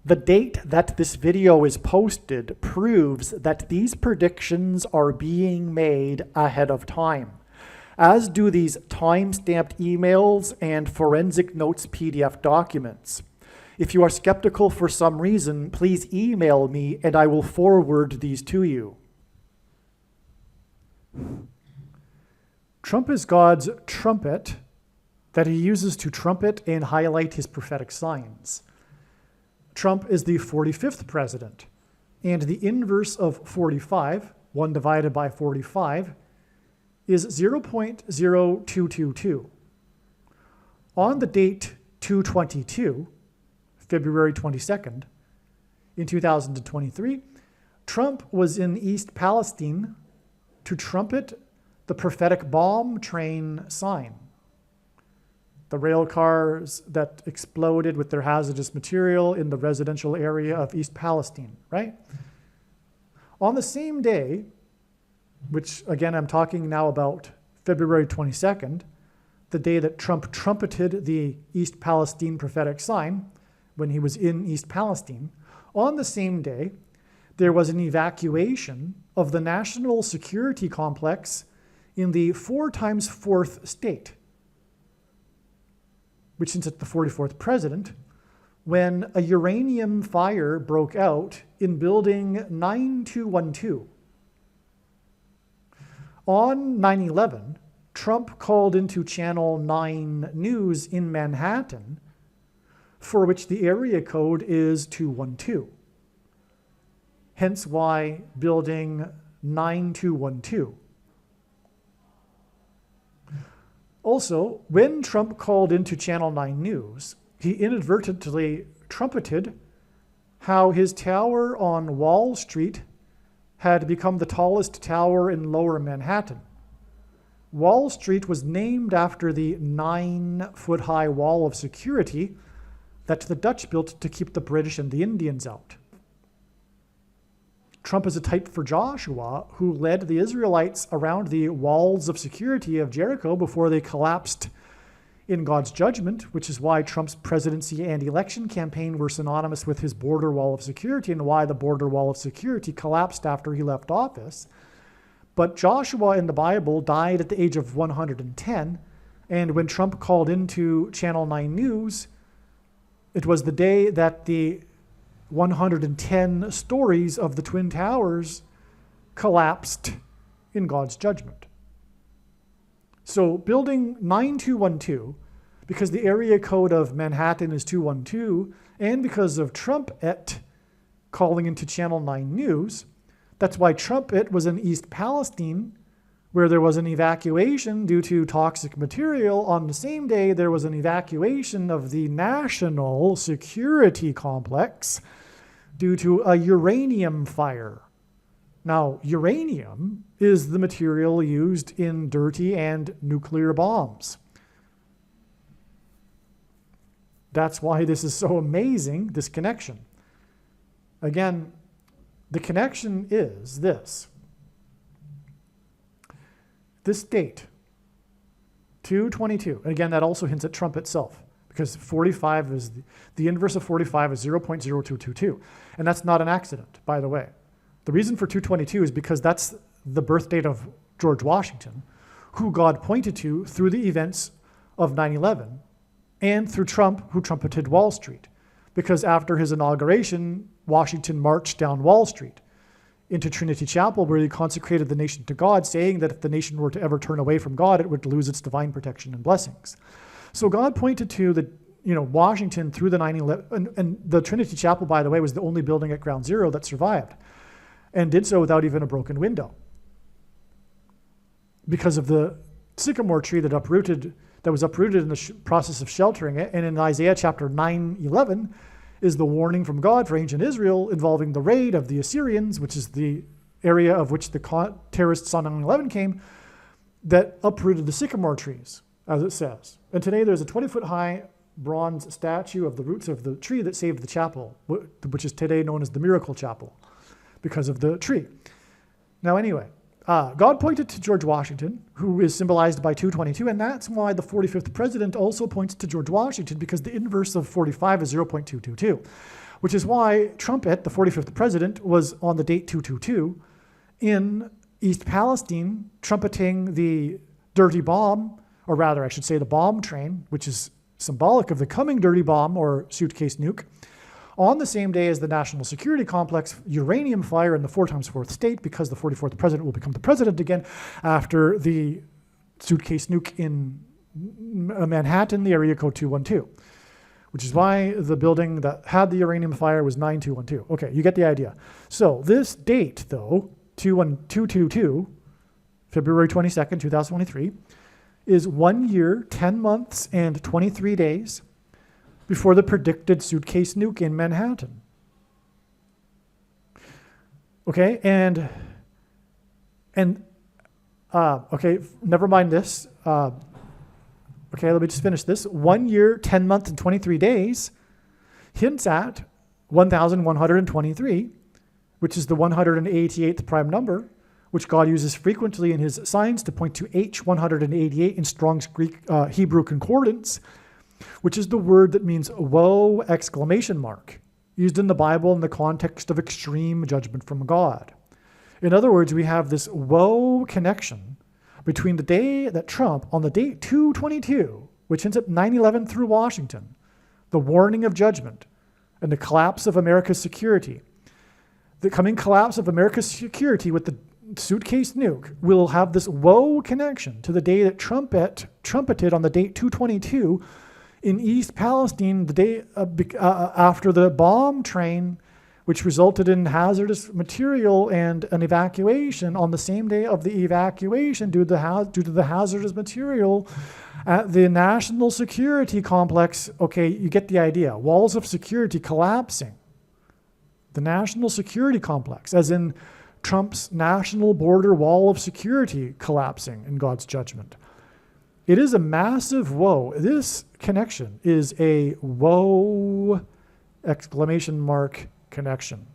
The date that this video is posted proves that these predictions are being made ahead of time, as do these time-stamped emails and forensic notes PDF documents. If you are skeptical for some reason, please email me and I will forward these to you. Trump is God's trumpet that he uses to trumpet and highlight his prophetic signs. Trump is the 45th president, and the inverse of 45, 1 divided by 45, is 0.0222. On the date 2/22, February 22nd, in 2023, Trump was in East Palestine to trumpet the prophetic bomb train sign. The rail cars that exploded with their hazardous material in the residential area of East Palestine, right? On the same day, which again I'm talking now about February 22nd, the day that Trump trumpeted the East Palestine prophetic sign when he was in East Palestine, on the same day, there was an evacuation of the national security complex in the 4x4th state, which since it's the 44th president, when a uranium fire broke out in building 9212. On 9/11, Trump called into Channel 9 News in Manhattan, for which the area code is 212. Hence why building 9212. Also, when Trump called into Channel 9 News, he inadvertently trumpeted how his tower on Wall Street had become the tallest tower in Lower Manhattan. Wall Street was named after the 9-foot-high wall of security that the Dutch built to keep the British and the Indians out. Trump is a type for Joshua, who led the Israelites around the walls of security of Jericho before they collapsed in God's judgment, which is why Trump's presidency and election campaign were synonymous with his border wall of security and why the border wall of security collapsed after he left office. But Joshua in the Bible died at the age of 110, and when Trump called into Channel 9 News, it was the day that the 110 stories of the Twin Towers collapsed in God's judgment. So building 9212, because the area code of Manhattan is 212, and because of Trumpet calling into Channel 9 News, that's why Trumpet was in East Palestine, where there was an evacuation due to toxic material. On the same day, there was an evacuation of the national security complex due to a uranium fire. Now, uranium is the material used in dirty and nuclear bombs. That's why this is so amazing, this connection. Again, the connection is this. This date, 2/22, and again, that also hints at Trump itself, because 45 is, the inverse of 45 is 0.0222. And that's not an accident, by the way. The reason for 2/22 is because that's the birth date of George Washington, who God pointed to through the events of 9/11, and through Trump, who trumpeted Wall Street. Because after his inauguration, Washington marched down Wall Street into Trinity Chapel, where he consecrated the nation to God, saying that if the nation were to ever turn away from God, it would lose its divine protection and blessings. So God pointed to the, Washington through the 9/11, and the Trinity Chapel, by the way, was the only building at Ground Zero that survived, and did so without even a broken window, because of the sycamore tree that was uprooted in the process of sheltering it. And in Isaiah chapter 9:11 is the warning from God for ancient Israel involving the raid of the Assyrians, which is the area of which the terrorists on 9/11 came, that uprooted the sycamore trees, as it says. And today there's a 20-foot-high bronze statue of the roots of the tree that saved the chapel, which is today known as the Miracle Chapel, because of the tree. Now anyway, God pointed to George Washington, who is symbolized by 2/22, and that's why the 45th president also points to George Washington, because the inverse of 45 is 0.222. which is why Trumpet, the 45th president, was on the date 222 in East Palestine, trumpeting the dirty bomb, or rather, I should say the bomb train, which is symbolic of the coming dirty bomb or suitcase nuke, on the same day as the national security complex uranium fire in the 4x4th state, because the 44th president will become the president again after the suitcase nuke in Manhattan, the area code 212, which is why the building that had the uranium fire was 9212. Okay, you get the idea. So this date, though, 222, February 22nd, 2023, is 1 year, 10 months, and 23 days before the predicted suitcase nuke in Manhattan. Okay, okay, never mind this. Okay, let me just finish this. 1 year, 10 months, and 23 days hints at 1,123, which is the 188th prime number, which God uses frequently in his signs to point to H188 in Strong's Greek Hebrew Concordance, which is the word that means woe, exclamation mark, used in the Bible in the context of extreme judgment from God. In other words, we have this woe connection between the day that Trump, on the date 222, which hints at 9/11 through Washington, the warning of judgment, and the collapse of America's security. The coming collapse of America's security with the suitcase nuke will have this woe connection to the day that trumpeted on the date 222 in East Palestine, the day after the bomb train, which resulted in hazardous material and an evacuation on the same day of the evacuation due to the hazardous material at the national security complex. Okay, you get the idea. Walls of security collapsing. The national security complex, as in Trump's national border wall of security collapsing in God's judgment. It is a massive woe. This connection is a woe, exclamation mark, connection.